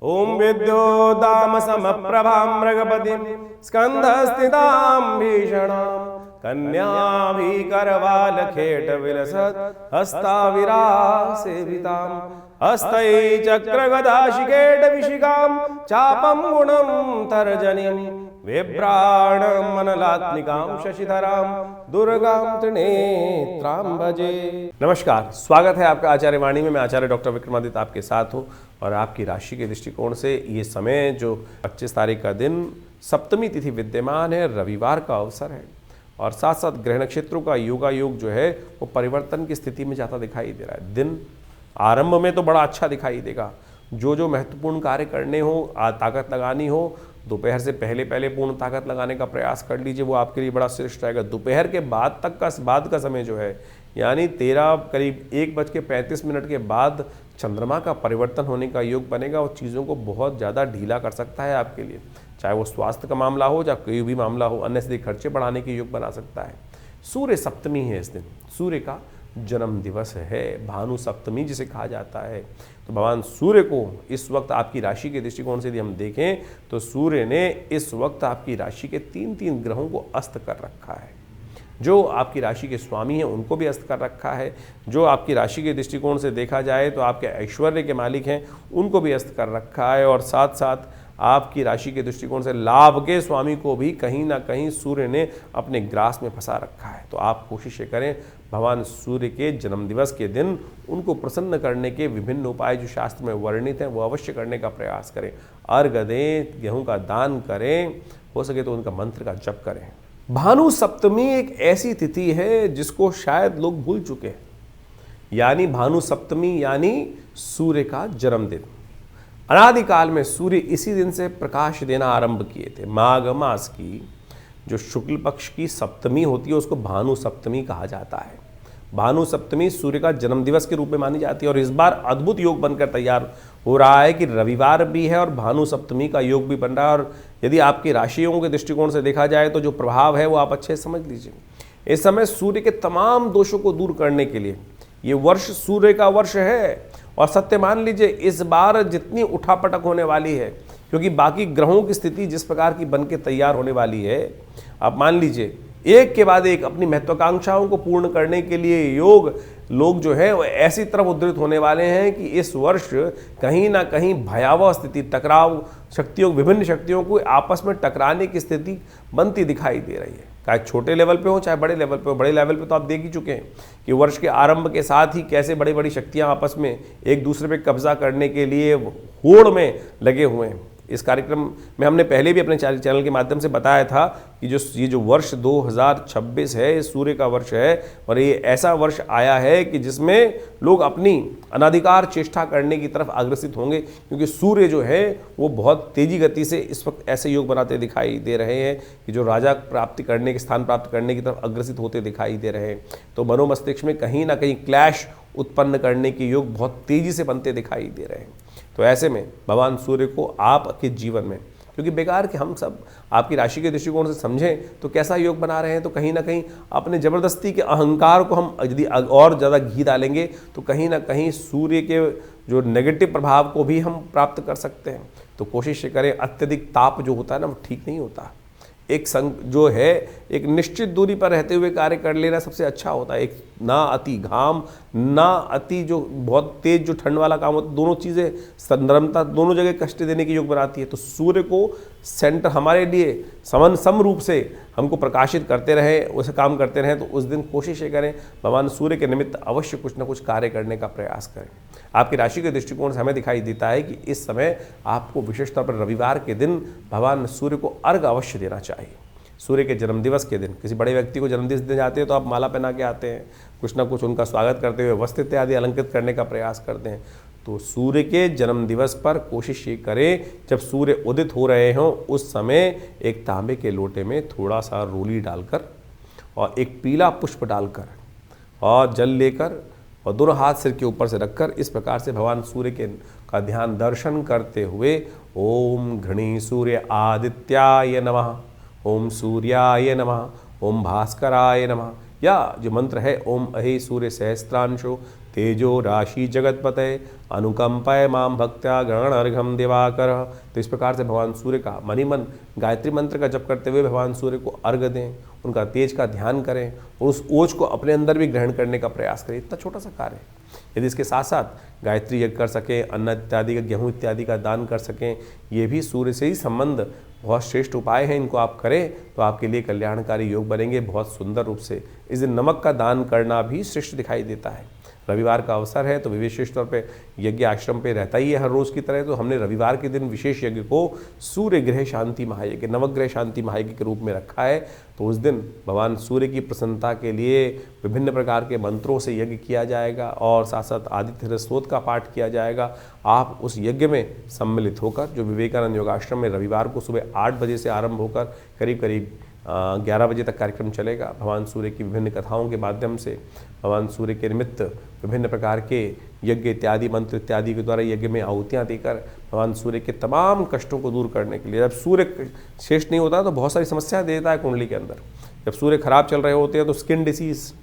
ओम विद्योदाम समप्रभां मृगपतिं स्कंधस्थितां भीषणां कन्याभिकरवालखेट विलसत् हस्ताविरासेविताम् हस्तै चक्रगदाशिकेट विशिखां चापं गुणं तर्जनीं बिभ्राणमनलात्मिकां शशिधरां दुर्गां त्रिनेत्रां भजे। नमस्कार, स्वागत है आपका आचार्य वाणी में। मैं आचार्य डॉक्टर विक्रमादित्य आपके साथ हूँ और आपकी राशि के दृष्टिकोण से ये समय जो 25 तारीख का दिन सप्तमी तिथि विद्यमान है, रविवार का अवसर है और साथ साथ ग्रह नक्षत्रों का योगायोग जो है वो परिवर्तन की स्थिति में जाता दिखाई दे रहा है। दिन आरंभ में तो बड़ा अच्छा दिखाई देगा। जो महत्वपूर्ण कार्य करने हो, ताकत लगानी हो, दोपहर से पहले पूर्ण ताकत लगाने का प्रयास कर लीजिए, वो आपके लिए बड़ा श्रेष्ठ रहेगा। दोपहर के बाद का समय जो है यानी 13 करीब 1:35 के बाद चंद्रमा का परिवर्तन होने का योग बनेगा और चीज़ों को बहुत ज़्यादा ढीला कर सकता है आपके लिए, चाहे वो स्वास्थ्य का मामला हो या कोई भी मामला हो। अन्य खर्चे बढ़ाने के योग बना सकता है। सूर्य सप्तमी है इस दिन, सूर्य का जन्म दिवस है, भानु सप्तमी जिसे कहा जाता है। तो भगवान सूर्य को इस वक्त आपकी राशि के दृष्टिकोण से यदि हम देखें तो सूर्य ने इस वक्त आपकी राशि के 3 ग्रहों को अस्त कर रखा है। जो आपकी राशि के स्वामी हैं उनको भी अस्त कर रखा है। जो आपकी राशि के दृष्टिकोण से देखा जाए तो आपके ऐश्वर्य के मालिक हैं उनको भी अस्त कर रखा है और साथ साथ आपकी राशि के दृष्टिकोण से लाभ के स्वामी को भी कहीं ना कहीं सूर्य ने अपने ग्रास में फंसा रखा है। तो आप कोशिश करें भगवान सूर्य के जन्मदिवस के दिन उनको प्रसन्न करने के विभिन्न उपाय जो शास्त्र में वर्णित हैं वो अवश्य करने का प्रयास करें। अर्घ दें, गेहूं का दान करें, हो सके तो उनका मंत्र का जप करें। भानु सप्तमी एक ऐसी तिथि है जिसको शायद लोग भूल चुके हैं, यानी भानु सप्तमी यानी सूर्य का जन्मदिन। अनादिकाल में सूर्य इसी दिन से प्रकाश देना आरंभ किए थे। माघ मास की जो शुक्ल पक्ष की सप्तमी होती है उसको भानु सप्तमी कहा जाता है। भानु सप्तमी सूर्य का जन्मदिवस के रूप में मानी जाती है और इस बार अद्भुत योग बनकर तैयार हो रहा है कि रविवार भी है और भानु सप्तमी का योग भी बन रहा है। और यदि आपकी राशियों के दृष्टिकोण से देखा जाए तो जो प्रभाव है वो आप अच्छे समझ लीजिए। इस समय सूर्य के तमाम दोषों को दूर करने के लिए ये वर्ष सूर्य का वर्ष है और सत्य मान लीजिए इस बार जितनी उठापटक होने वाली है, क्योंकि बाकी ग्रहों की स्थिति जिस प्रकार की बन के तैयार होने वाली है, आप मान लीजिए एक के बाद एक अपनी महत्वाकांक्षाओं को पूर्ण करने के लिए लोग जो है वो ऐसी तरफ उद्धृत होने वाले हैं कि इस वर्ष कहीं ना कहीं भयावह स्थिति, टकराव शक्तियों, विभिन्न शक्तियों को आपस में टकराने की स्थिति बनती दिखाई दे रही है। चाहे छोटे लेवल पे हो चाहे बड़े लेवल पे हो। बड़े लेवल पे तो आप देख ही चुके हैं कि वर्ष के आरंभ के साथ ही कैसे बड़ी बड़ी शक्तियां आपस में एक दूसरे पे कब्जा करने के लिए होड़ में लगे हुए हैं। इस कार्यक्रम में हमने पहले भी अपने चैनल के माध्यम से बताया था कि ये जो वर्ष 2026 है, ये सूर्य का वर्ष है और ये ऐसा वर्ष आया है कि जिसमें लोग अपनी अनाधिकार चेष्टा करने की तरफ अग्रसित होंगे, क्योंकि सूर्य जो है वो बहुत तेजी गति से इस वक्त ऐसे योग बनाते दिखाई दे रहे हैं कि जो राजा प्राप्ति करने के स्थान प्राप्त करने की तरफ अग्रसित होते दिखाई दे रहे हैं। तो मनोमस्तिष्क में कहीं ना कहीं क्लैश उत्पन्न करने के योग बहुत तेजी से बनते दिखाई दे रहे हैं। तो ऐसे में भगवान सूर्य को आपके जीवन में, क्योंकि बेकार कि हम सब आपकी राशि के दृष्टिकोण से समझें तो कैसा योग बना रहे हैं, तो कहीं ना कहीं अपने ज़बरदस्ती के अहंकार को हम यदि और ज़्यादा घी डालेंगे तो कहीं ना कहीं सूर्य के जो नेगेटिव प्रभाव को भी हम प्राप्त कर सकते हैं। तो कोशिश करें, अत्यधिक ताप जो होता है ना वो ठीक नहीं होता। एक संग जो है एक निश्चित दूरी पर रहते हुए कार्य कर लेना सबसे अच्छा होता है। एक ना अति घाम ना अति जो बहुत तेज जो ठंड वाला काम होता है, दोनों चीज़ें संदर्भता दोनों जगह कष्ट देने की योग बनाती है। तो सूर्य को सेंटर हमारे लिए सम रूप से हमको प्रकाशित करते रहें, उसे काम करते रहें। तो उस दिन कोशिश ये करें भगवान सूर्य के निमित्त अवश्य कुछ ना कुछ कार्य करने का प्रयास करें। आपकी राशि के दृष्टिकोण से हमें दिखाई देता है कि इस समय आपको विशेष तौर पर रविवार के दिन भगवान सूर्य को अर्घ अवश्य देना चाहिए। सूर्य के जन्मदिवस के दिन किसी बड़े व्यक्ति को जन्मदिवस देने जाते हैं तो आप माला पहना के आते हैं, कुछ ना कुछ उनका स्वागत करते हुए वस्त्र इत्यादि अलंकृत करने का प्रयास करते हैं। तो सूर्य के जन्मदिवस पर कोशिश ये करें जब सूर्य उदित हो रहे हों उस समय एक तांबे के लोटे में थोड़ा सा रोली डालकर और एक पीला पुष्प डालकर और जल लेकर और दोनों हाथ सिर के ऊपर से रखकर इस प्रकार से भगवान सूर्य के का ध्यान दर्शन करते हुए ओम घृणी सूर्य आदित्याय नमः, ओम सूर्याय नमः, ओम भास्कराय नमः, या जो मंत्र है ओम अहे सूर्य सहस्त्रांशो तेजो राशि जगतपते अनुकंपय माम भक्त्या ग्रहण अर्घम दिवाकर। तो इस प्रकार से भगवान सूर्य का मनी मन गायत्री मंत्र का जप करते हुए भगवान सूर्य को अर्घ दें, उनका तेज का ध्यान करें और उस ओज को अपने अंदर भी ग्रहण करने का प्रयास करें। इतना छोटा सा कार्य है। यदि इसके साथ साथ गायत्री यज्ञ कर सकें, अन्न इत्यादि का, गेहूँ इत्यादि का दान कर सकें, ये भी सूर्य से ही संबंध बहुत श्रेष्ठ उपाय हैं। इनको आप करें तो आपके लिए कल्याणकारी योग बनेंगे बहुत सुंदर रूप से। इस दिन नमक का दान करना भी श्रेष्ठ दिखाई देता है। रविवार का अवसर है तो विशेष तौर पे यज्ञ आश्रम पे रहता ही है हर रोज़ की तरह, तो हमने रविवार के दिन विशेष यज्ञ को सूर्य ग्रह शांति महायज्ञ, नवग्रह शांति महायज्ञ के रूप में रखा है। तो उस दिन भगवान सूर्य की प्रसन्नता के लिए विभिन्न प्रकार के मंत्रों से यज्ञ किया जाएगा और साथ साथ आदित्य स्तोत्र का पाठ किया जाएगा। आप उस यज्ञ में सम्मिलित होकर, जो विवेकानंद योगाश्रम में रविवार को सुबह 8 बजे से आरंभ होकर करीब करीब 11 बजे तक कार्यक्रम चलेगा। भगवान सूर्य की विभिन्न कथाओं के माध्यम से भगवान सूर्य के निमित्त विभिन्न प्रकार के यज्ञ इत्यादि मंत्र इत्यादि के द्वारा यज्ञ में आहुतियाँ देकर भगवान सूर्य के तमाम कष्टों को दूर करने के लिए, जब सूर्य श्रेष्ठ नहीं होता तो बहुत सारी समस्याएं देता है कुंडली के अंदर। जब सूर्य खराब चल रहे होते हैं तो स्किन डिसीज,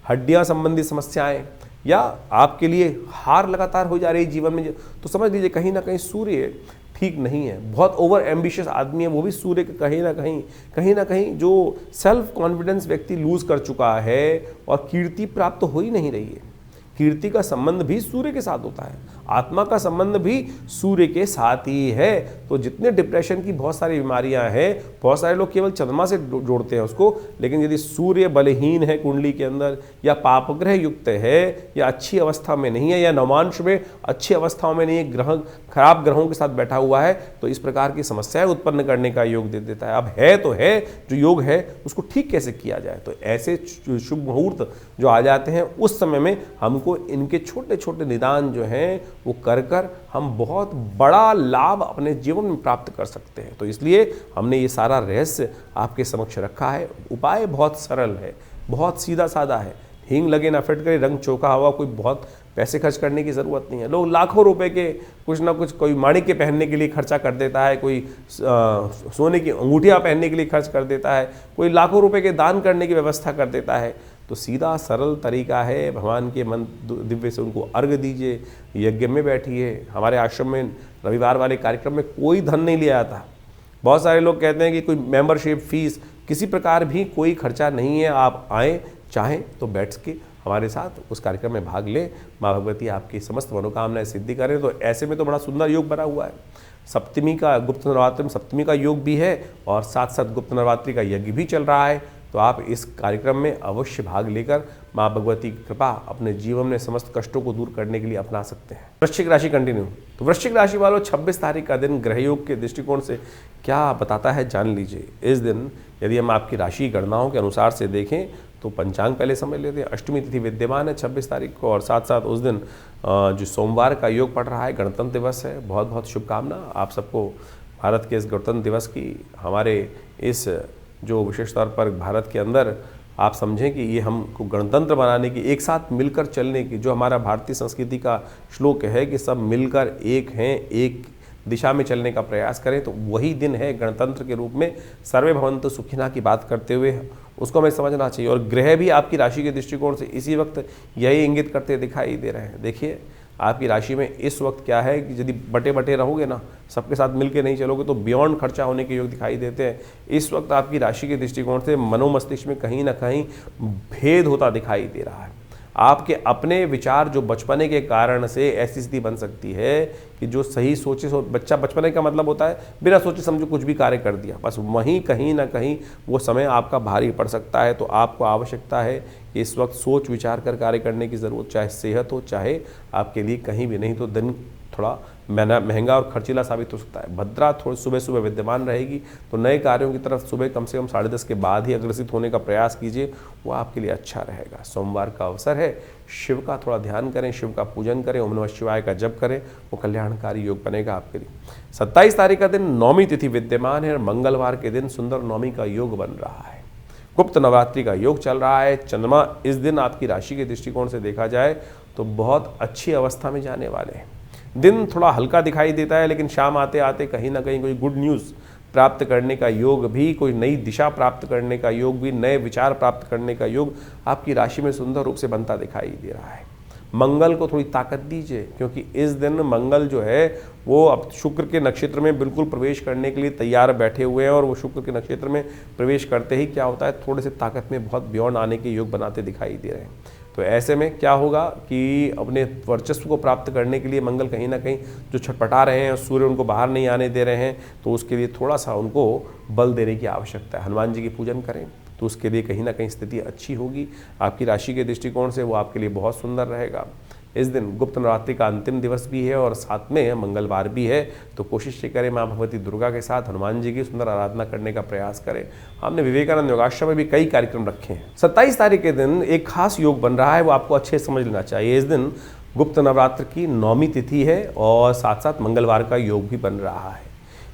हड्डियाँ संबंधी समस्याएँ, या आपके लिए हार लगातार हो जा रही जीवन में, तो समझ लीजिए कहीं ना कहीं सूर्य ठीक नहीं है। बहुत ओवर एम्बिशियस आदमी है वो भी सूर्य के कहीं ना कहीं जो सेल्फ कॉन्फिडेंस व्यक्ति लूज कर चुका है और कीर्ति प्राप्त हो ही नहीं रही है। कीर्ति का संबंध भी सूर्य के साथ होता है, आत्मा का संबंध भी सूर्य के साथ ही है। तो जितने डिप्रेशन की बहुत सारी बीमारियां हैं, बहुत सारे लोग केवल चंद्रमा से जोड़ते हैं उसको, लेकिन यदि सूर्य बलहीन है कुंडली के अंदर, या पापग्रह युक्त है, या अच्छी अवस्था में नहीं है, या नवांश में अच्छी अवस्थाओं में नहीं है, ग्रह खराब ग्रहों के साथ बैठा हुआ है, तो इस प्रकार की समस्याएं उत्पन्न करने का योग दे देता है। अब है तो है, जो योग है उसको ठीक कैसे किया जाए, तो ऐसे शुभ मुहूर्त जो आ जाते हैं उस समय में हमको इनके छोटे छोटे निदान जो हैं वो कर हम बहुत बड़ा लाभ अपने जीवन में प्राप्त कर सकते हैं। तो इसलिए हमने ये सारा रहस्य आपके समक्ष रखा है। उपाय बहुत सरल है, बहुत सीधा साधा है। हींग लगे ना फिट करे, रंग चौका हुआ, कोई बहुत पैसे खर्च करने की ज़रूरत नहीं है। लोग लाखों रुपए के कुछ ना कुछ, कोई माणिक के पहनने के लिए खर्चा कर देता है, कोई सोने की अंगूठियाँ पहनने के लिए खर्च कर देता है, कोई लाखों रुपए के दान करने की व्यवस्था कर देता है। तो सीधा सरल तरीका है, भगवान के मन दिव्य से उनको अर्घ दीजिए, यज्ञ में बैठिए। हमारे आश्रम में रविवार वाले कार्यक्रम में कोई धन नहीं लिया जाता। बहुत सारे लोग कहते हैं कि कोई मेंबरशिप फीस, किसी प्रकार भी कोई खर्चा नहीं है। आप आएँ, चाहें तो बैठ के हमारे साथ उस कार्यक्रम में भाग लें। माँ भगवती आपकी समस्त मनोकामनाएं सिद्धि करें। तो ऐसे में तो बड़ा सुंदर योग बना हुआ है। सप्तमी का, गुप्त नवरात्रि में सप्तमी का योग भी है और साथ साथ गुप्त नवरात्रि का यज्ञ भी चल रहा है। तो आप इस कार्यक्रम में अवश्य भाग लेकर माँ भगवती की कृपा अपने जीवन में समस्त कष्टों को दूर करने के लिए अपना सकते हैं। वृश्चिक राशि कंटिन्यू। तो वृश्चिक राशि वालों, 26 तारीख का दिन ग्रह योग के दृष्टिकोण से क्या बताता है जान लीजिए। इस दिन यदि हम आपकी राशि गणनाओं के अनुसार से देखें तो पंचांग पहले समझ लेते हैं। अष्टमी तिथि विद्यमान है 26 तारीख को, और साथ साथ उस दिन जो सोमवार का योग पड़ रहा है, गणतंत्र दिवस है। बहुत बहुत शुभकामना आप सबको भारत के इस गणतंत्र दिवस की। हमारे इस जो विशेष तौर पर भारत के अंदर आप समझें कि ये हमको गणतंत्र बनाने की, एक साथ मिलकर चलने की, जो हमारा भारतीय संस्कृति का श्लोक है कि सब मिलकर एक हैं, एक दिशा में चलने का प्रयास करें, तो वही दिन है गणतंत्र के रूप में सर्वे भवन्तु सुखिनः की बात करते हुए उसको हमें समझना चाहिए। और ग्रह भी आपकी राशि के दृष्टिकोण से इसी वक्त यही इंगित करते दिखाई दे रहे हैं। देखिए आपकी राशि में इस वक्त क्या है कि यदि बटे बटे रहोगे ना, सबके साथ मिलके नहीं चलोगे, तो बियॉन्ड खर्चा होने के योग दिखाई देते हैं। इस वक्त आपकी राशि के दृष्टिकोण से मनोमस्तिष्क में कहीं ना कहीं भेद होता दिखाई दे रहा है। आपके अपने विचार जो बचपने के कारण से ऐसी स्थिति बन सकती है कि जो सही सोचे बच्चा, बचपने का मतलब होता है बिना सोचे समझो कुछ भी कार्य कर दिया, बस वहीं कहीं ना कहीं वो समय आपका भारी पड़ सकता है। तो आपको आवश्यकता है कि इस वक्त सोच विचार कर कार्य करने की ज़रूरत, चाहे सेहत हो, चाहे आपके लिए कहीं भी, नहीं तो दिन थोड़ा महंगा और खर्चीला साबित हो सकता है। भद्रा थोड़ी सुबह सुबह विद्यमान रहेगी, तो नए कार्यों की तरफ सुबह कम से कम 10:30 के बाद ही अग्रसित होने का प्रयास कीजिए, वो आपके लिए अच्छा रहेगा। सोमवार का अवसर है, शिव का थोड़ा ध्यान करें, शिव का पूजन करें, ओम नमः शिवाय का जप करें, वो कल्याणकारी योग बनेगा आपके लिए। 27 तारीख का दिन नौमी तिथि विद्यमान है और मंगलवार के दिन सुंदर नौमी का योग बन रहा है। गुप्त नवरात्रि का योग चल रहा है। चंद्रमा इस दिन आपकी राशि के दृष्टिकोण से देखा जाए तो बहुत अच्छी अवस्था में जाने वाले हैं। दिन थोड़ा हल्का दिखाई देता है, लेकिन शाम आते आते कहीं ना कहीं कोई गुड न्यूज़ प्राप्त करने का योग भी, कोई नई दिशा प्राप्त करने का योग भी, नए विचार प्राप्त करने का योग आपकी राशि में सुंदर रूप से बनता दिखाई दे रहा है। मंगल को थोड़ी ताकत दीजिए, क्योंकि इस दिन मंगल जो है वो अब शुक्र के नक्षत्र में बिल्कुल प्रवेश करने के लिए तैयार बैठे हुए हैं, और वो शुक्र के नक्षत्र में प्रवेश करते ही क्या होता है, थोड़े से ताकत में बहुत बियॉन्ड आने के योग बनाते दिखाई दे रहे हैं। तो ऐसे में क्या होगा कि अपने वर्चस्व को प्राप्त करने के लिए मंगल कहीं ना कहीं जो छटपटा रहे हैं, सूर्य उनको बाहर नहीं आने दे रहे हैं, तो उसके लिए थोड़ा सा उनको बल देने की आवश्यकता है। हनुमान जी की पूजन करें तो उसके लिए कहीं ना कहीं स्थिति अच्छी होगी। आपकी राशि के दृष्टिकोण से वो आपके लिए बहुत सुंदर रहेगा। इस दिन गुप्त नवरात्रि का अंतिम दिवस भी है और साथ में मंगलवार भी है, तो कोशिश करें माँ भगवती दुर्गा के साथ हनुमान जी की सुंदर आराधना करने का प्रयास करें। हमने विवेकानंद योगाश्रम में भी कई कार्यक्रम रखे हैं। 27 तारीख के दिन एक खास योग बन रहा है, वो आपको अच्छे से समझ लेना चाहिए। इस दिन गुप्त नवरात्र की 9वीं तिथि है और साथ साथ मंगलवार का योग भी बन रहा है।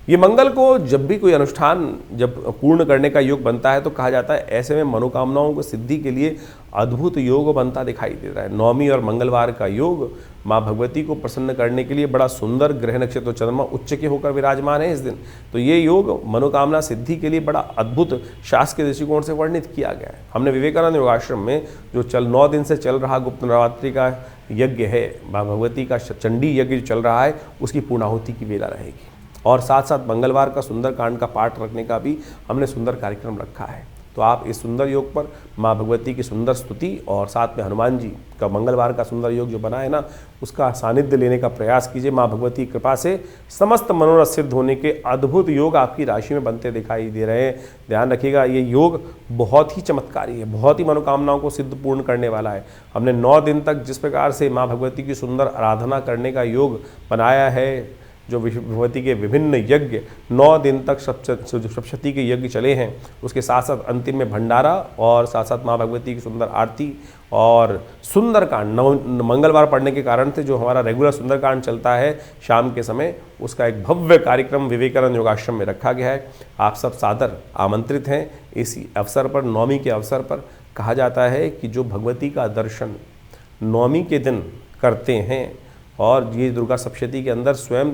ये मंगल को जब भी कोई अनुष्ठान जब पूर्ण करने का योग बनता है तो कहा जाता है ऐसे में मनोकामनाओं को सिद्धि के लिए अद्भुत योग बनता दिखाई देता है। 9वीं और मंगलवार का योग माँ भगवती को प्रसन्न करने के लिए बड़ा सुंदर, ग्रह नक्षत्र चंद्रमा उच्च के होकर विराजमान है इस दिन, तो ये योग मनोकामना सिद्धि के लिए बड़ा अद्भुत शास्त्र के दृष्टिकोण से वर्णित किया गया है। हमने विवेकानंद योगाश्रम में जो 9 दिन से चल रहा गुप्त नवरात्रि का यज्ञ है, माँ भगवती का चंडी यज्ञ जो चल रहा है, उसकी पूर्णाहुति की वेला रहेगी। और साथ साथ मंगलवार का सुंदर कांड का पाठ रखने का भी हमने सुंदर कार्यक्रम रखा है। तो आप इस सुंदर योग पर माँ भगवती की सुंदर स्तुति और साथ में हनुमान जी का मंगलवार का सुंदर योग जो बना है ना, उसका सानिध्य लेने का प्रयास कीजिए। माँ भगवती की कृपा से समस्त मनोरथ सिद्ध होने के अद्भुत योग आपकी राशि में बनते दिखाई दे रहे हैं। ध्यान रखिएगा, ये योग बहुत ही चमत्कारी है, बहुत ही मनोकामनाओं को सिद्ध पूर्ण करने वाला है। हमने 9 दिन तक जिस प्रकार से माँ भगवती की सुंदर आराधना करने का योग बनाया है, जो भगवती के विभिन्न यज्ञ 9 दिन तक सप्तशती के यज्ञ चले हैं, उसके साथ साथ अंतिम में भंडारा और साथ साथ माँ भगवती की सुंदर आरती और सुंदरकांड मंगलवार पढ़ने के कारण से जो हमारा रेगुलर सुंदरकांड चलता है शाम के समय, उसका एक भव्य कार्यक्रम विवेकानंद योगाश्रम में रखा गया है। आप सब सादर आमंत्रित हैं। इसी अवसर पर, 9वीं के अवसर पर कहा जाता है कि जो भगवती का दर्शन 9वीं के दिन करते हैं, और ये दुर्गा सप्तशती के अंदर स्वयं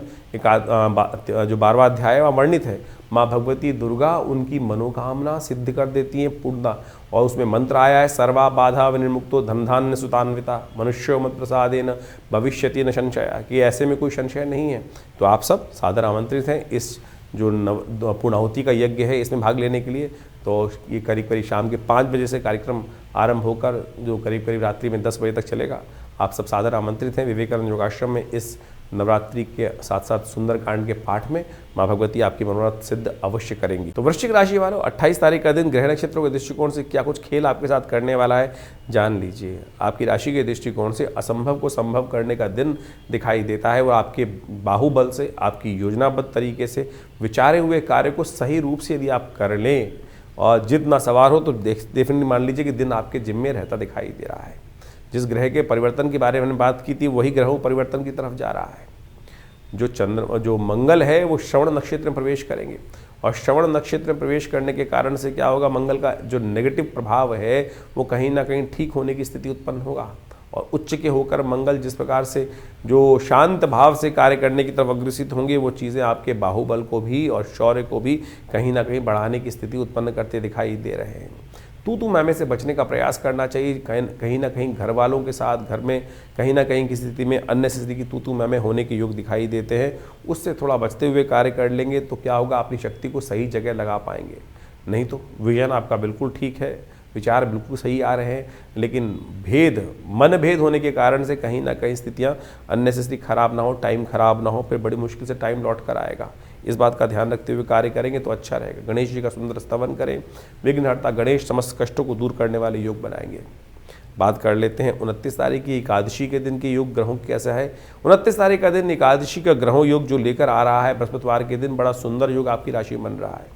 जो 12वां अध्याय वह वर्णित है, माँ भगवती दुर्गा उनकी मनोकामना सिद्ध कर देती हैं पूर्णता। और उसमें मंत्र आया है, सर्वा बाधा विनिर्मुक्तो धनधान्य सुतान्विता मनुष्यो मत प्रसादेन भविष्यति न संशय, कि ऐसे में कोई संशय नहीं है। तो आप सब सादर आमंत्रित हैं इस जो पूर्णाहुति का यज्ञ है इसमें भाग लेने के लिए। तो ये करीब करीब शाम के 5 बजे से कार्यक्रम आरंभ होकर जो करीब करीब रात्रि में 10 बजे तक चलेगा। आप सब सादर आमंत्रित हैं विवेकानंद योगाश्रम में इस नवरात्रि के साथ साथ सुंदरकांड के पाठ में। माँ भगवती आपकी मनोरथ सिद्ध अवश्य करेंगी। तो वृश्चिक राशि वालों, 28 तारीख का दिन ग्रह नक्षत्रों के दृष्टिकोण से क्या कुछ खेल आपके साथ करने वाला है जान लीजिए। आपकी राशि के दृष्टिकोण से असंभव को संभव करने का दिन दिखाई देता है, और आपके बाहुबल से, आपकी योजनाबद्ध तरीके से विचारे हुए कार्य को सही रूप से यदि आप कर लें और जिद ना सवार हो, तो डेफिनेटली मान लीजिए कि दिन आपके जिम्मे रहता दिखाई दे रहा है। जिस ग्रह के परिवर्तन के बारे में हमने बात की थी, वही ग्रहों परिवर्तन की तरफ जा रहा है। जो मंगल है वो श्रवण नक्षत्र में प्रवेश करेंगे, और श्रवण नक्षत्र में प्रवेश करने के कारण से क्या होगा, मंगल का जो नेगेटिव प्रभाव है वो कहीं ना कहीं ठीक होने की स्थिति उत्पन्न होगा। और उच्च के होकर मंगल जिस प्रकार से जो शांत भाव से कार्य करने की तरफ अग्रसित होंगे, वो चीज़ें आपके बाहुबल को भी और शौर्य को भी कहीं ना कहीं बढ़ाने की स्थिति उत्पन्न करते दिखाई दे रहे हैं। तू मैमे से बचने का प्रयास करना चाहिए। कहीं ना कहीं घर वालों के साथ, घर में कहीं ना कहीं की स्थिति में अननेसेसरी की तू मैमे होने के योग दिखाई देते हैं। उससे थोड़ा बचते हुए कार्य कर लेंगे तो क्या होगा, अपनी शक्ति को सही जगह लगा पाएंगे। नहीं तो विजन आपका बिल्कुल ठीक है, विचार बिल्कुल सही आ रहे हैं, लेकिन मन भेद होने के कारण से कहीं ना कहीं स्थितियाँ अननेसेसरी खराब ना हो, टाइम खराब ना हो, फिर बड़ी मुश्किल से टाइम लौट कर आएगा। इस बात का ध्यान रखते हुए कार्य करेंगे तो अच्छा रहेगा। गणेश जी का सुंदर स्तवन करें। विघ्नहर्ता गणेश समस्त कष्टों को दूर करने वाले योग बनाएंगे। बात कर लेते हैं 29 तारीख की एकादशी के दिन के योग ग्रहों कैसा है। 29 तारीख का दिन एकादशी का ग्रहों योग जो लेकर आ रहा है, बृहस्पतिवार के दिन बड़ा सुंदर योग आपकी राशि में बन रहा है।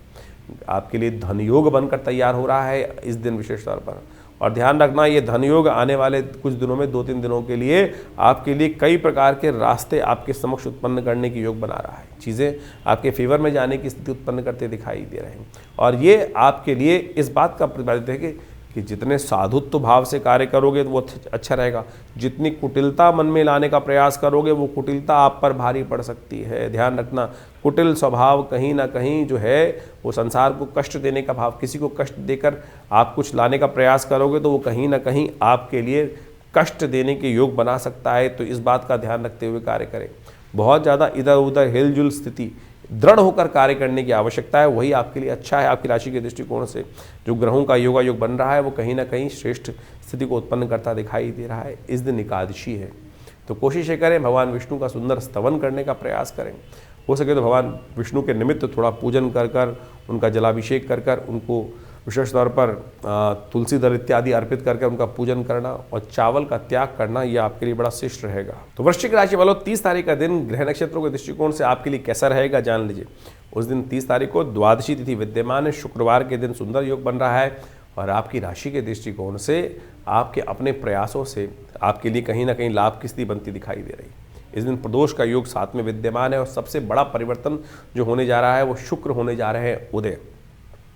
आपके लिए धन योग बनकर तैयार हो रहा है इस दिन विशेष तौर पर। और ध्यान रखना, ये धन योग आने वाले कुछ दिनों में 2-3 दिनों के लिए आपके लिए कई प्रकार के रास्ते आपके समक्ष उत्पन्न करने की योग बना रहा है। चीज़ें आपके फेवर में जाने की स्थिति उत्पन्न करते दिखाई दे रहे हैं। और ये आपके लिए इस बात का प्रतिपादित है कि जितने साधुत्व भाव से कार्य करोगे तो वो अच्छा रहेगा। जितनी कुटिलता मन में लाने का प्रयास करोगे, वो कुटिलता आप पर भारी पड़ सकती है। ध्यान रखना, कुटिल स्वभाव कहीं ना कहीं जो है वो संसार को कष्ट देने का भाव, किसी को कष्ट देकर आप कुछ लाने का प्रयास करोगे तो वो कहीं ना कहीं आपके लिए कष्ट देने के योग बना सकता है, तो इस बात का ध्यान रखते हुए कार्य करें। बहुत ज़्यादा इधर उधर हिलजुल स्थिति, दृढ़ होकर कार्य करने की आवश्यकता है, वही आपके लिए अच्छा है। आपकी राशि के दृष्टिकोण से जो ग्रहों का योगा योग बन रहा है वो कहीं ना कहीं श्रेष्ठ स्थिति को उत्पन्न करता दिखाई दे रहा है। इस दिन एकादशी है, तो कोशिश ये करें भगवान विष्णु का सुंदर स्तवन करने का प्रयास करें। हो सके तो भगवान विष्णु के निमित्त थोड़ा पूजन कर कर, उनका जलाभिषेक कर कर, उनको विशेष तौर पर तुलसी दल इत्यादि अर्पित करके उनका पूजन करना और चावल का त्याग करना, यह आपके लिए बड़ा श्रेष्ठ रहेगा। तो वृश्चिक राशि वालों, 30 तारीख का दिन ग्रह नक्षत्रों के दृष्टिकोण से आपके लिए कैसा रहेगा जान लीजिए। उस दिन 30 तारीख को द्वादशी तिथि विद्यमान है, शुक्रवार के दिन सुंदर योग बन रहा है और आपकी राशि के दृष्टिकोण से आपके अपने प्रयासों से आपके लिए कहीं ना कहीं लाभ की स्थिति बनती दिखाई दे रही। इस दिन प्रदोष का योग साथ में विद्यमान है और सबसे बड़ा परिवर्तन जो होने जा रहा है वो शुक्र होने जा रहे हैं उदय।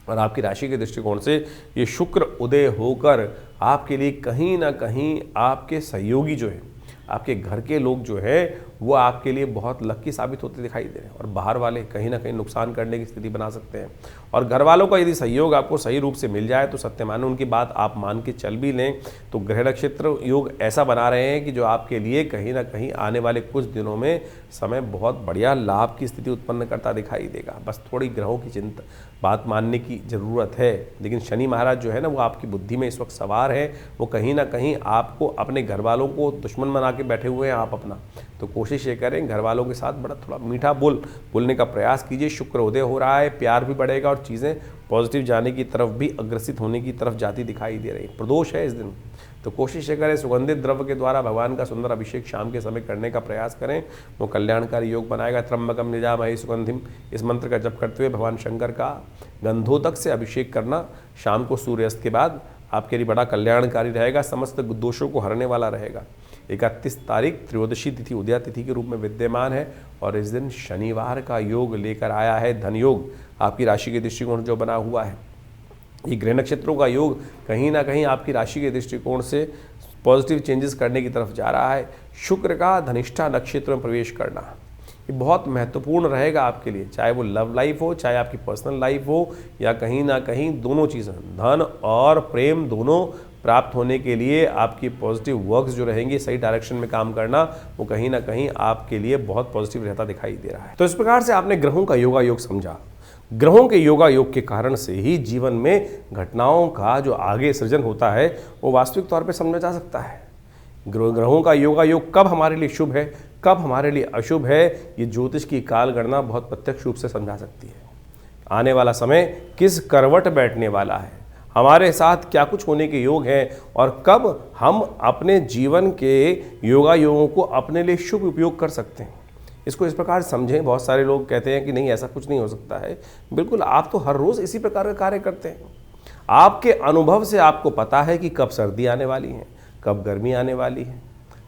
और आपकी राशि के दृष्टिकोण से ये शुक्र उदय होकर आपके लिए कहीं ना कहीं आपके सहयोगी जो है, आपके घर के लोग जो है वो आपके लिए बहुत लकी साबित होते दिखाई दे रहे हैं और बाहर वाले कहीं ना कहीं नुकसान करने की स्थिति बना सकते हैं। और घर वालों का यदि सहयोग आपको सही रूप से मिल जाए तो सत्य माने उनकी बात आप मान के चल भी लें तो ग्रह नक्षत्र योग ऐसा बना रहे हैं कि जो आपके लिए कहीं ना कहीं आने वाले कुछ दिनों में समय बहुत बढ़िया लाभ की स्थिति उत्पन्न करता दिखाई देगा। बस थोड़ी ग्रहों की चिंता बात मानने की ज़रूरत है, लेकिन शनि महाराज जो है ना वो आपकी बुद्धि में इस वक्त सवार है, वो कहीं ना कहीं आपको अपने घर वालों को दुश्मन बना के बैठे हुए हैं आप अपना। तो कोशिश ये करें घर वालों के साथ बड़ा थोड़ा मीठा बोलने का प्रयास कीजिए। शुक्र उदय हो रहा है, प्यार भी बढ़ेगा और चीज़ें पॉजिटिव जाने की तरफ भी, अग्रसित होने की तरफ जाती दिखाई दे रही। प्रदोष है इस दिन, तो कोशिश ये करें सुगंधित द्रव्य के द्वारा भगवान का सुंदर अभिषेक शाम के समय करने का प्रयास करें, वो कल्याणकारी योग बनाएगा। त्र्यंबकम निजामहे सुगंधिम, इस मंत्र का जप करते हुए भगवान शंकर का गंधोदक से अभिषेक करना शाम को सूर्यास्त के बाद आपके लिए बड़ा कल्याणकारी रहेगा, समस्त दोषों को हरने वाला रहेगा। 31 तारीख त्रयोदशी तिथि उदया तिथि के रूप में विद्यमान है और इस दिन शनिवार का योग लेकर आया है धन योग। आपकी राशि के दृष्टिकोण जो बना हुआ है ये गृह नक्षत्रों का योग कहीं ना कहीं आपकी राशि के दृष्टिकोण से पॉजिटिव चेंजेस करने की तरफ जा रहा है। शुक्र का धनिष्ठा नक्षत्र में प्रवेश करना ये बहुत महत्वपूर्ण रहेगा आपके लिए, चाहे वो लव लाइफ हो, चाहे आपकी पर्सनल लाइफ हो, या कहीं ना कहीं दोनों चीज़ें धन और प्रेम दोनों प्राप्त होने के लिए आपकी पॉजिटिव वर्क्स जो रहेंगे, सही डायरेक्शन में काम करना, वो कहीं ना कहीं आपके लिए बहुत पॉजिटिव रहता दिखाई दे रहा है। तो इस प्रकार से आपने ग्रहों का योगा योग समझा। ग्रहों के योगा योग के कारण से ही जीवन में घटनाओं का जो आगे सृजन होता है वो वास्तविक तौर पे समझा जा सकता है। ग्रहों का योगा योग कब हमारे लिए शुभ है, कब हमारे लिए अशुभ है, ये ज्योतिष की काल गणना बहुत प्रत्यक्ष रूप से समझा सकती है। आने वाला समय किस करवट बैठने वाला है, हमारे साथ क्या कुछ होने के योग हैं और कब हम अपने जीवन के योगा योगों को अपने लिए शुभ उपयोग कर सकते हैं, इसको इस प्रकार समझें। बहुत सारे लोग कहते हैं कि नहीं ऐसा कुछ नहीं हो सकता है। बिल्कुल, आप तो हर रोज़ इसी प्रकार का कार्य करते हैं। आपके अनुभव से आपको पता है कि कब सर्दी आने वाली है, कब गर्मी आने वाली है,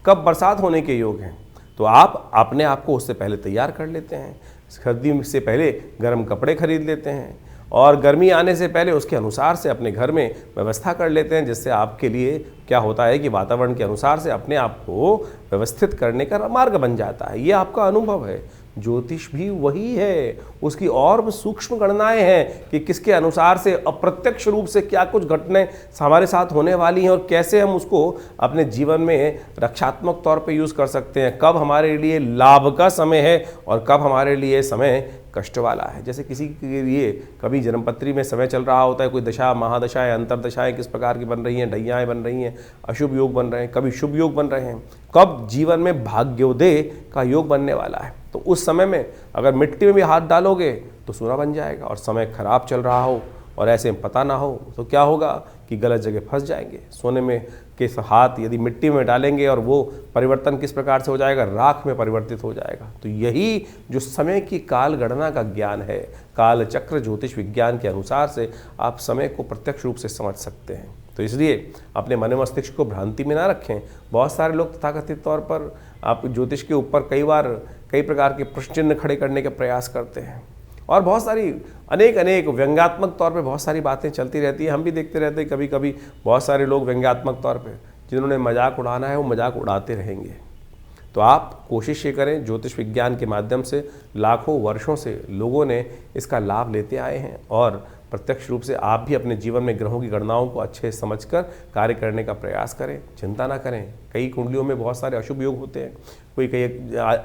कब बरसात होने के योग हैं, तो आप अपने आप को उससे पहले तैयार कर लेते हैं। सर्दी से पहले गर्म कपड़े खरीद लेते हैं और गर्मी आने से पहले उसके अनुसार से अपने घर में व्यवस्था कर लेते हैं, जिससे आपके लिए क्या होता है कि वातावरण के अनुसार से अपने आप को व्यवस्थित करने का मार्ग बन जाता है। ये आपका अनुभव है। ज्योतिष भी वही है, उसकी और सूक्ष्म गणनाएं हैं कि किसके अनुसार से अप्रत्यक्ष रूप से क्या कुछ घटनाएं हमारे साथ होने वाली हैं और कैसे हम उसको अपने जीवन में रक्षात्मक तौर पे यूज़ कर सकते हैं। कब हमारे लिए लाभ का समय है और कब हमारे लिए समय कष्ट वाला है। जैसे किसी के लिए कभी जन्मपत्री में समय चल रहा होता है, कोई दशा महादशाएं अंतरदशाएं किस प्रकार की बन रही हैं, ढैयाएँ बन रही हैं, अशुभ योग बन रहे हैं, कभी शुभ योग बन रहे हैं, कब जीवन में भाग्योदय का योग बनने वाला है। तो उस समय में अगर मिट्टी में भी हाथ डालोगे तो सोना बन जाएगा, और समय खराब चल रहा हो और ऐसे में पता ना हो तो क्या होगा कि गलत जगह फंस जाएंगे। सोने में के हाथ यदि मिट्टी में डालेंगे और वो परिवर्तन किस प्रकार से हो जाएगा, राख में परिवर्तित हो जाएगा। तो यही जो समय की काल गणना का ज्ञान है, काल चक्र ज्योतिष विज्ञान के अनुसार से आप समय को प्रत्यक्ष रूप से समझ सकते हैं। तो इसलिए अपने मन मस्तिष्क को भ्रांति में ना रखें। बहुत सारे लोग तथाकथित तौर पर आप ज्योतिष के ऊपर कई प्रकार के प्रश्न चिन्ह खड़े करने का प्रयास करते हैं और बहुत सारी अनेक व्यंग्यात्मक तौर पे बहुत सारी बातें चलती रहती है। हम भी देखते रहते हैं कभी कभी बहुत सारे लोग व्यंग्यात्मक तौर पे जिन्होंने मजाक उड़ाना है वो मजाक उड़ाते रहेंगे। तो आप कोशिश ये करें, ज्योतिष विज्ञान के माध्यम से लाखों वर्षों से लोगों ने इसका लाभ लेते आए हैं और प्रत्यक्ष रूप से आप भी अपने जीवन में ग्रहों की गणनाओं को अच्छे से समझकर कार्य करने का प्रयास करें। चिंता ना करें, कई कुंडलियों में बहुत सारे अशुभ योग होते हैं। कोई कई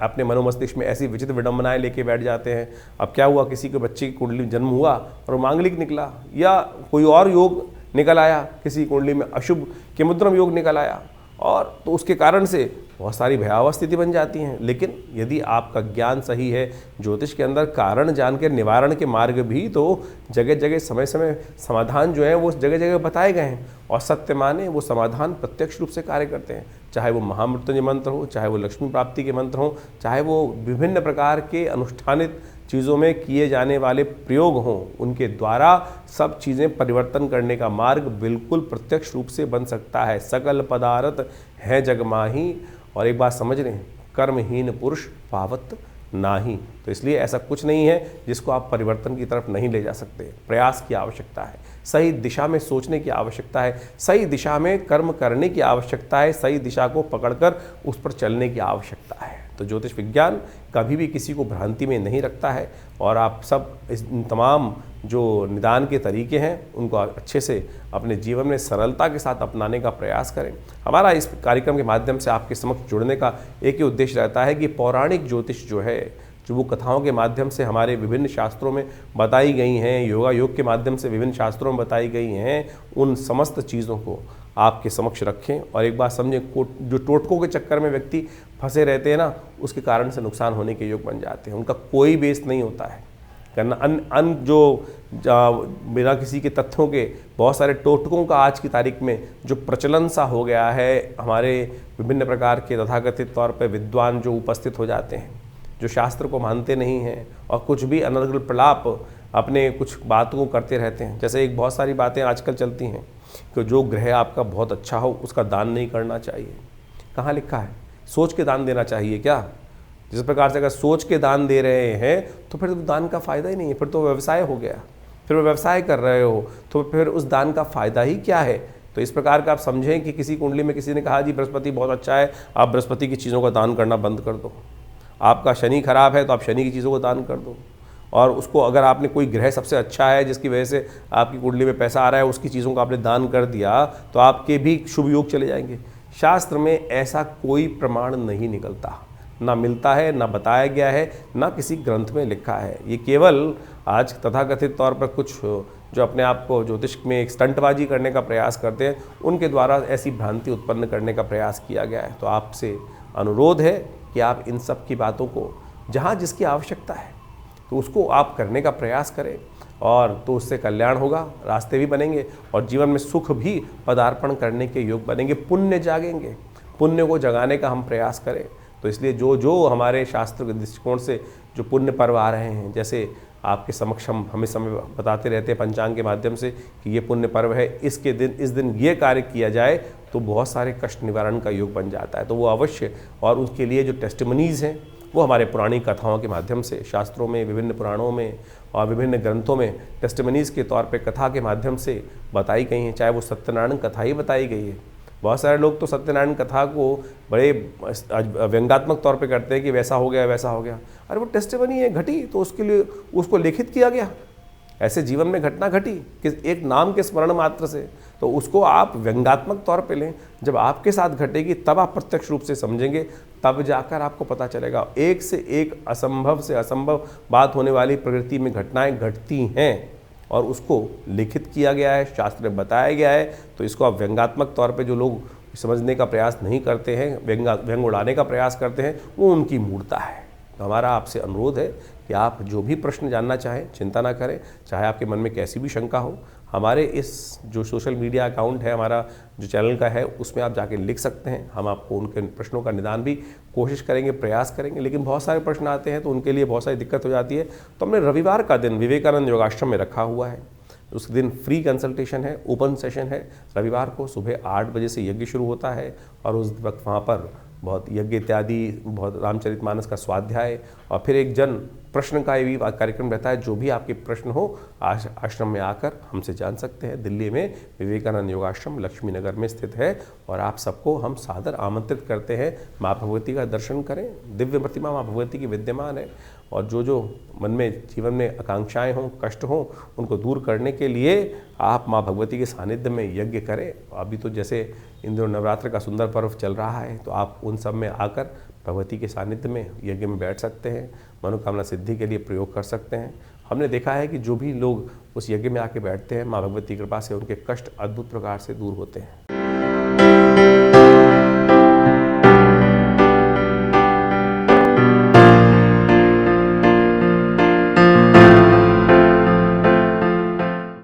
अपने मनोमस्तिष्क में ऐसी विचित्र विडंबनाएं लेके बैठ जाते हैं। अब क्या हुआ, किसी के बच्चे की कुंडली में जन्म हुआ और मांगलिक निकला, या कोई और योग निकल आया, किसी कुंडली में अशुभ केमुद्रम योग निकल आया, और तो उसके कारण से बहुत सारी भयावह स्थिति बन जाती हैं। लेकिन यदि आपका ज्ञान सही है, ज्योतिष के अंदर कारण जान के निवारण के मार्ग भी तो जगह जगह समय समय समाधान जो है वो जगह जगह बताए गए हैं, और सत्य माने वो समाधान प्रत्यक्ष रूप से कार्य करते हैं। चाहे वो महामृत्युंजय मंत्र हो, चाहे वो लक्ष्मी प्राप्ति के मंत्र हो, चाहे वो विभिन्न प्रकार के अनुष्ठानित चीज़ों में किए जाने वाले प्रयोग हों, उनके द्वारा सब चीज़ें परिवर्तन करने का मार्ग बिल्कुल प्रत्यक्ष रूप से बन सकता है। सकल पदार्थ है जग माही, और एक बात समझ रहे हैं, कर्महीन पुरुष पावत नाही। तो इसलिए ऐसा कुछ नहीं है जिसको आप परिवर्तन की तरफ नहीं ले जा सकते। प्रयास की आवश्यकता है, सही दिशा में सोचने की आवश्यकता है, सही दिशा में कर्म करने की आवश्यकता है, सही दिशा को पकड़कर उस पर चलने की आवश्यकता है। तो ज्योतिष विज्ञान कभी भी किसी को भ्रांति में नहीं रखता है, और आप सब इस तमाम जो निदान के तरीके हैं उनको अच्छे से अपने जीवन में सरलता के साथ अपनाने का प्रयास करें। हमारा इस कार्यक्रम के माध्यम से आपके समक्ष जुड़ने का एक ही उद्देश्य रहता है कि पौराणिक ज्योतिष जो है, जो वो कथाओं के माध्यम से हमारे विभिन्न शास्त्रों में बताई गई हैं, योगा योग के माध्यम से विभिन्न शास्त्रों में बताई गई हैं, उन समस्त चीज़ों को आपके समक्ष रखें। और एक बात समझें, जो टोटकों के चक्कर में व्यक्ति फंसे रहते हैं ना, उसके कारण से नुकसान होने के योग बन जाते हैं। उनका कोई बेस नहीं होता है करना जो बिना किसी के तथ्यों के बहुत सारे टोटकों का आज की तारीख में जो प्रचलन सा हो गया है। हमारे विभिन्न प्रकार के तथाकथित तौर पर विद्वान जो उपस्थित हो जाते हैं, जो शास्त्र को मानते नहीं हैं और कुछ भी अनर्गल प्रलाप अपने कुछ बातों को करते रहते हैं। जैसे एक बहुत सारी बातें आजकल चलती हैं कि जो ग्रह आपका बहुत अच्छा हो उसका दान नहीं करना चाहिए। कहाँ लिखा है? सोच के दान देना चाहिए क्या? जिस प्रकार से अगर सोच के दान दे रहे हैं तो फिर दान का फ़ायदा ही नहीं है, फिर तो व्यवसाय हो गया। फिर वो व्यवसाय कर रहे हो तो फिर उस दान का फ़ायदा ही क्या है? तो इस प्रकार का आप समझें कि किसी कुंडली में किसी ने कहा जी बृहस्पति बहुत अच्छा है, आप बृहस्पति की चीज़ों का दान करना बंद कर दो। आपका शनि खराब है तो आप शनि की चीज़ों को दान कर दो। और उसको अगर आपने कोई ग्रह सबसे अच्छा है जिसकी वजह से आपकी कुंडली में पैसा आ रहा है, उसकी चीज़ों का आपने दान कर दिया तो आपके भी शुभ योग चले जाएंगे। शास्त्र में ऐसा कोई प्रमाण नहीं निकलता, ना मिलता है, ना बताया गया है, ना किसी ग्रंथ में लिखा है। ये केवल आज तथाकथित तौर पर कुछ जो अपने आप को ज्योतिष में एक स्टंटबाजी करने का प्रयास करते हैं, उनके द्वारा ऐसी भ्रांति उत्पन्न करने का प्रयास किया गया है। तो आपसे अनुरोध है कि आप इन सब की बातों को जहाँ जिसकी आवश्यकता है तो उसको आप करने का प्रयास करें, और तो उससे कल्याण होगा, रास्ते भी बनेंगे और जीवन में सुख भी पदार्पण करने के योग बनेंगे, पुण्य जागेंगे। पुण्य को जगाने का हम प्रयास करें। तो इसलिए जो जो हमारे शास्त्र के दृष्टिकोण से जो पुण्य पर्व आ रहे हैं, जैसे आपके समक्ष हम हमें समय बताते रहते हैं पंचांग के माध्यम से कि ये पुण्य पर्व है, इसके दिन इस दिन ये कार्य किया जाए तो बहुत सारे कष्ट निवारण का योग बन जाता है। तो वो अवश्य, और उसके लिए जो टेस्टिमनीज़ हैं वो हमारे पुरानी कथाओं के माध्यम से शास्त्रों में, विभिन्न पुराणों में और विभिन्न ग्रंथों में टेस्टिमनीज़ के तौर पे कथा के माध्यम से बताई गई हैं। चाहे वो सत्यनारायण कथा ही बताई गई है। बहुत सारे लोग तो सत्यनारायण कथा को बड़े व्यंग्यात्मक तौर पे करते हैं कि वैसा हो गया वैसा हो गया। अरे वो टेस्टिमनी है, घटी तो उसके लिए उसको लिखित किया गया। ऐसे जीवन में घटना घटी कि एक नाम के स्मरण मात्र से, तो उसको आप व्यंग्यात्मक तौर पे लें। जब आपके साथ घटेगी तब आप प्रत्यक्ष रूप से समझेंगे, तब जाकर आपको पता चलेगा। एक से एक असंभव से असंभव बात होने वाली प्रकृति में घटनाएं घटती हैं और उसको लिखित किया गया है, शास्त्र में बताया गया है। तो इसको आप व्यंग्यात्मक तौर पे जो लोग समझने का प्रयास नहीं करते हैं, व्यंग उड़ाने का प्रयास करते हैं, वो उनकी मूर्खता है। तो हमारा आपसे अनुरोध है कि आप जो भी प्रश्न जानना चाहें चिंता ना करें, चाहे आपके मन में कैसी भी शंका हो, हमारे इस जो सोशल मीडिया अकाउंट है हमारा जो चैनल का है उसमें आप जाके लिख सकते हैं। हम आपको उनके प्रश्नों का निदान भी कोशिश करेंगे, प्रयास करेंगे। लेकिन बहुत सारे प्रश्न आते हैं तो उनके लिए बहुत सारी दिक्कत हो जाती है। तो हमने रविवार का दिन विवेकानंद योगाश्रम में रखा हुआ है। उस दिन फ्री कंसल्टेशन है, ओपन सेशन है। रविवार को सुबह 8 बजे से यज्ञ शुरू होता है और उस वक्त वहाँ पर बहुत यज्ञ इत्यादि, बहुत रामचरितमानस का स्वाध्याय और फिर एक जन प्रश्न का भी कार्यक्रम रहता है। जो भी आपके प्रश्न हो आश्रम में आकर हमसे जान सकते हैं। दिल्ली में विवेकानंद योगाश्रम लक्ष्मी नगर में स्थित है और आप सबको हम सादर आमंत्रित करते हैं। माँ भगवती का दर्शन करें। दिव्य प्रतिमा माँ भगवती की विद्यमान है और जो मन में जीवन में आकांक्षाएं हों, कष्ट हों, उनको दूर करने के लिए आप माँ भगवती के सानिध्य में यज्ञ करें। अभी तो जैसे इन दिनों नवरात्र का सुंदर पर्व चल रहा है, तो आप उन सब में आकर भगवती के सानिध्य में यज्ञ में बैठ सकते हैं, मनोकामना सिद्धि के लिए प्रयोग कर सकते हैं। हमने देखा है कि जो भी लोग उस यज्ञ में आके बैठते हैं, माँ भगवती की कृपा से उनके कष्ट अद्भुत प्रकार से दूर होते हैं।